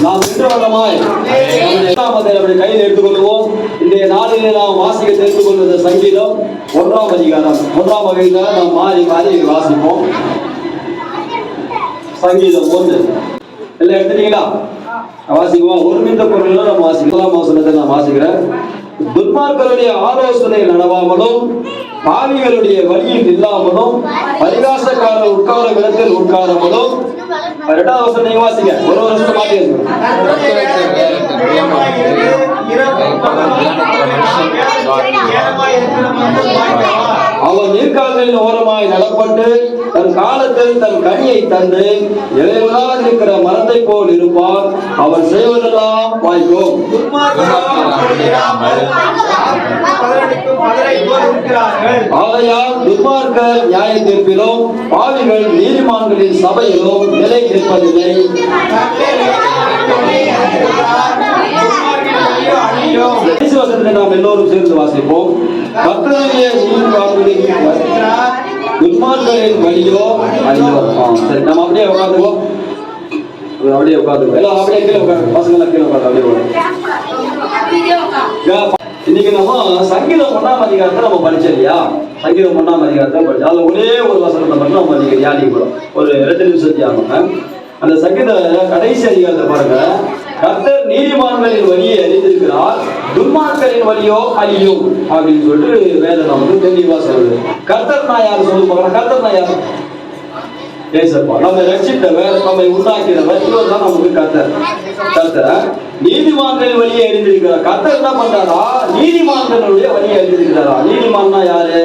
நாம் இன்று வண்ணமாய் நம்முடைய கையில் எடுத்துக்கொள்வோம். இன்றைய நாளிலே நாம் வாசிக்க தெரிந்து கொள்வது சங்கீதம் 1ஆம் அதிகாரம் 1ஆம் வகையில நாம் மாறி மாறி வாசிப்போம். சங்கீதம் 1 எல்லாம் எடுத்துட்டீங்களா? வாசிக்குவோம். ஒருமித்த பொருள் நம்ம வாசிக்கலாம். வசனத்தை நான் வாசிக்கிறேன். துன்மார்க்கருடைய ஆலோசனை நடவாமலும் பாவிகளுடைய வழியில் இல்லாமலும் பரிகாசக்காரர் உட்கார இடத்தில் உட்காராமலும். 2ஆம் வசனம் வாசிங்க. ஒரு வருஷம் மாற்றி அவன் நீர்க்கால்களின் ஓரமாய் நடப்பட்டு தன் காலத்தில் தன் கனியை தந்து இலையுறாது இருக்கிற மரத்தை போல் இருப்பான். அவன் செய்வதெல்லாம் வாய்க்கும். ஆகையால் துன்மார்க்கர் நியாய தீர்ப்பிலும் பாவிகள் நீதிமான்களின் சபையிலும் நிலை நிற்பதில்லை. நாம் எல்லோரும் சேர்ந்து வாசிப்போம். கர்த்தருடைய துன்மார்க்கரின் வழியோ அழியோ. சரி, நம்ம அப்படியே உட்காந்துவோம். அப்படியே உட்காந்துவோம். எல்லாம் அப்படியே கீழே உட்காந்து, பசங்க கீழே உட்காந்து அப்படியே. இன்னைக்கு நம்ம சங்கீதம் 1ஆம் அதிகாரத்தை நம்ம படிச்சோம் இல்லையா? சங்கீதம் 1ஆம் அதிகாரத்தை படிச்சோம். அதுல ஒரே ஒரு வசனத்தை மட்டும் நம்ம இன்னைக்கு தியானிக்கிறோம். ஒரு 2 நிமிஷம் தியானம். அந்த சங்கீத கடைசி அதிகாரத்தை பாருங்க. கர்த்தர் நீதிமான்களின் வழியை அறிந்திருக்கிறார், துன்மார்க்கரின் வழியோ அழியும் அப்படின்னு சொல்லிட்டு வேதம் நமக்கு தெளிவா சொல்லுது. கர்த்தர் நான் யாரு சொல்லி போகிறேன்? கர்த்தர் நான் யாரு? ஏசப்பா. நம்ம ரட்சித்தவர், நம்மை உண்டாக்கினவர், இவர் தான் நமக்கு கர்த்தர். கர்த்தர் நீதிமான்களின் வழியை அறிந்திருக்கிறார். கர்த்தர் என்ன பண்றாரா? நீதிமான்களுடைய வழியை அறிந்திருக்கிறாரா? நீதிமான்னா யாரு?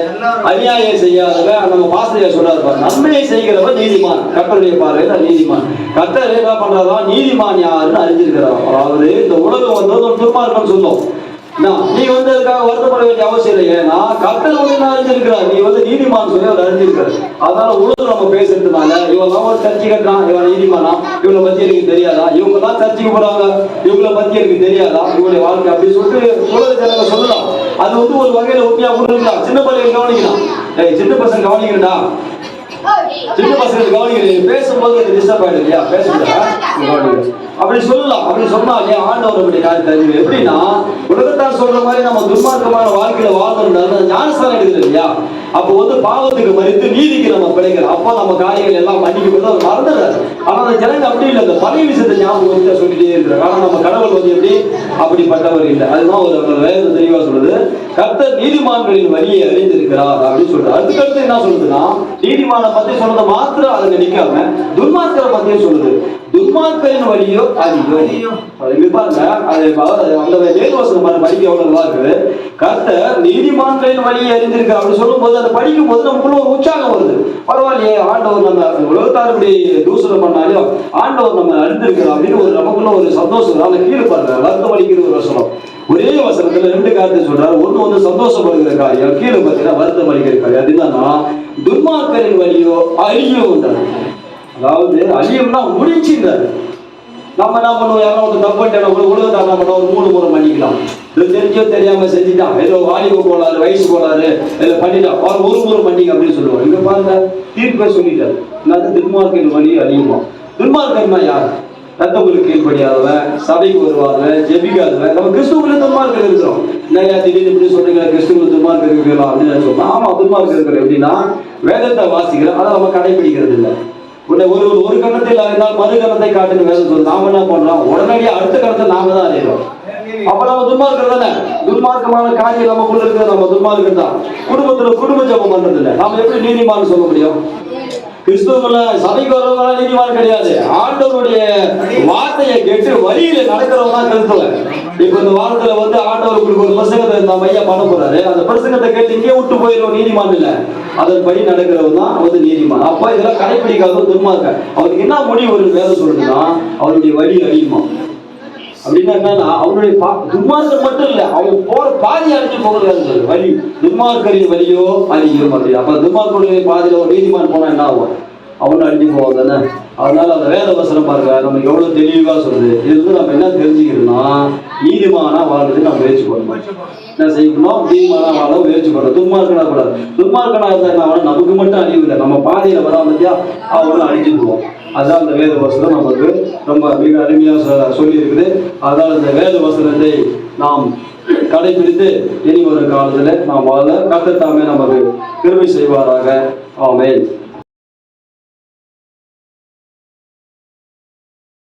அநியாயம் செய்யாதவன். நம்ம பாஸ்டர் சொல்றாரு பாரு, நன்மையை செய்கிறவன் நீதிமான். கர்த்தருடைய பார்வையில நீதிமான். கர்த்தர் என்ன பண்றாரா? நீதிமான் யாருன்னு அறிஞ்சிருக்கிறார். அதாவது இந்த உலகம் வந்து ஒரு துன்மார்க்கம் சொல்லும். நீ வந்து அதுக்காக வருத்தப்பட வேண்டிய அவசியம் இல்லை. ஏன்னா கர்த்தர் வந்து என்ன அறிஞ்சிருக்கிறார்? நீ வந்து நீதிமான் சொல்லி அவர் அறிஞ்சிருக்காரு. அதனால உலகம் நம்ம பேசுறதுனால இவெல்லாம் ஒரு சர்ச்சை கட்டுறான், இவன் நீதிமானா, இவங்களை பத்தி எனக்கு தெரியாதா, இவங்க தான் சர்ச்சைக்கு போறாங்க, இவங்களை பத்தி எனக்கு தெரியாதா, இவங்களுடைய வாழ்க்கை அப்படின்னு சொல்லிட்டு உலக ஜனங்க சொல்லலாம். அது வந்து ஒரு வகையில உண்மையா கொடுக்கலாம். சின்ன பையன் கவனிக்கலாம். சின்ன பசங்க கவனிக்கிறா, சின்ன பசங்க கவனிக்கிறேன். பேசும்போது டிஸ்டர்ப் ஆயிடும் இல்லையா? பேசுறேன் அப்படி சொல்லலாம். அப்படி சொன்னாலே ஆண்டவர் அப்படி காரியத்தை எப்படின்னா, உலகத்தார் சொல்ற மாதிரி நம்ம துன்மார்க்கமான வாழ்க்கையில வாழ்ந்துருந்தாலும் ஞானஸ்தானம் எடுக்கிறது இல்லையா? அப்போ வந்து பாவத்துக்கு மறித்து நீதிக்கு நம்ம பிழைக்கிறோம். அப்போ நம்ம காரியங்கள் எல்லாம் மன்னிக்கப்பட்டு அவர் மறந்துடுறாரு. ஆனா அந்த ஜனங்க அப்படி இல்லை. அந்த பழைய விஷயத்தை ஞாபகம் சொல்லிட்டே இருக்கிறாங்க. ஆனா நம்ம கடவுள் வந்து எப்படி அப்படிப்பட்டவர் இல்லை. அதுதான் ஒரு வேத தெளிவா சொல்லுது. கர்த்தர் நீதிமான்களின் வழியை அறிந்திருக்கிறார் அப்படின்னு சொல்றாரு. அதுக்கடுத்து என்ன சொல்லுதுன்னா, நீதிமான பத்தி சொன்னதை மாத்திரம் அதை நிக்காம துன்மார்க்கரை பத்தியே சொல்லுது. துன்மார்க்கரின் வழியோ அதிகம். அந்த வேதவசனம் படிக்க எவ்வளவு நல்லா இருக்குது. கர்த்தர் நீதிமான்களின் வழியை அறிந்திருக்கிறார் அப்படி சொல்லும் போது அதை படிக்கும் போது நமக்குள்ள ஒரு உற்சாகம் வருது. பரவாயில்லையே, ஆண்டவர் நம்ம உலகத்தாருடைய தூசணம் பண்ணாலும் ஆண்டவர் நம்ம அறிந்திருக்கிறோம் அப்படின்னு ஒரு நமக்குள்ள ஒரு சந்தோஷம். அதை கீழே பாருங்க, வருத்தம் அளிக்கிற ஒரு வசனம். ஒரே வசனத்துல 2 காரியத்தை சொல்றாரு. ஒண்ணு வந்து சந்தோஷப்படுகிற காரியம், கீழே பார்த்தீங்கன்னா வருத்தம் அளிக்கிற காரியம். அதுதான் துன்மார்க்கரின் வழியோ அழியும். அதாவது அழியும்னா முடிச்சுங்கிறாரு. நம்ம என்ன பண்ணுவோம்? யாரும் தப்பு பண்ணிட்டோம், உலகத்தை என்ன பண்ணோம்? ஒரு 3 முறை மன்னிக்கலாம். தெரிஞ்சோ தெரியாம செஞ்சுட்டான், ஏதோ வாலிப போலாரு, வயசு போலாரு, இதில் பண்ணிட்டான், அவர் 1 முறை மன்னிக்க அப்படின்னு சொல்லுவோம். இங்க பாருங்க, தீர்ப்பை சொல்லிட்டாரு. என்னது? துன்மார்க்கின் வழி அழியுமா? துன்மார்க்கன்னா யார்? ரத்தங்களுக்கு கீழ்படியாதவன், சபைக்கு வருவாங்க, ஜெபிக்காதவன். நம்ம கிறிஸ்துவ துன்மார்க்கர் இருக்கிறோம். நிறையா திடீர்னு இப்படி சொல்றீங்க, கிறிஸ்துவ துன்மார்க்கர் இருக்கலாம் அப்படின்னு சொன்னா, ஆமா துன்மார்க்கர் இருக்கிற எப்படின்னா வேதத்தை வாசிக்கிறோம், அதை நம்ம கடைபிடிக்கிறது இல்லை. ஒரு கணத்தில் அறிந்தால் மறு கணத்தை காட்டுன்னு வேதம் சொல்லுது. நாம என்ன பண்றோம்? உடனடியாக அடுத்த கணத்தை நாம தான் அறியறோம். அப்ப நம்ம துன்மார்க்கர் தானே. துன்மார்க்கமான காரியம் நமக்குள்ள இருக்கிறது நம்ம துன்மார்க்கர் தான். குடும்ப ஜெபம் பண்றது இல்லை. நாம எப்படி நீதிமான்னு சொல்ல முடியும்? கிறிஸ்துவ சபைக்கு வரவங்க நீதிமான் கிடையாது. ஆண்டவருடைய வார்த்தையை கேட்டு வழியில நடக்கிறவங்க தான் கிறிஸ்துவன். இப்ப இந்த வாரத்துல வந்து ஆண்டவருக்கு ஒரு பிரசங்கத்தை நம்ம ஐயா பண்ண போறாரு. அந்த பிரசங்கத்தை கேட்டு இங்கே விட்டு போயிடும் நீதிமான் இல்ல. அதன்படி நடக்கிறவங்க தான் வந்து நீதிமான். அப்ப இதெல்லாம் கடைபிடிக்காத துன்மார்க்க. அவருக்கு என்ன முடிவு ஒரு வேதம் சொல்றதுன்னா, அவருடைய வழி அழியுமா அப்படின்னா என்னன்னா, அவனுடைய துன்மார்க்கர் மட்டும் இல்ல, அவங்க போற பாதி அழிஞ்சு போகிறது வழி. துன்மார்க்கரின் வழியோ அழியும் அப்படி. அப்ப துன்மார்க்கருடைய பாதியில ஒரு நீதிமான் போனா என்ன ஆகும்? அவனு அழிஞ்சு போவாங்க தானே. அதனால அந்த வேத வசனம் பாருங்க, நமக்கு எவ்வளவு தெளிவா சொல்லுது. இது வந்து நம்ம என்ன தெரிஞ்சுக்கிறோம்னா, நீதிமானா வாழ்றதுக்கு நம்ம முயற்சி பண்ணணும். என்ன செய்யணும்? நீதிமானா வாழ முயற்சி பண்ணணும். துன்மார்க்கனா கூடாது. துன்மார்க்கனா இருந்தா நமக்கு மட்டும் அழிவு இல்லை, நம்ம பாதையில வராமத்தியா அவங்களும் அழிஞ்சுக்குவோம். அதான் அந்த வேத வசனம் நமக்கு ரொம்ப மிக அருமையாக சொல்லி இருக்குது. அதான் இந்த வேத வசனத்தை நாம் கடைபிடித்து இனி ஒரு காலத்தில் நாம் வாழ கர்த்தர் தாமே நமக்கு கிருபை செய்வாராக. ஆமென்.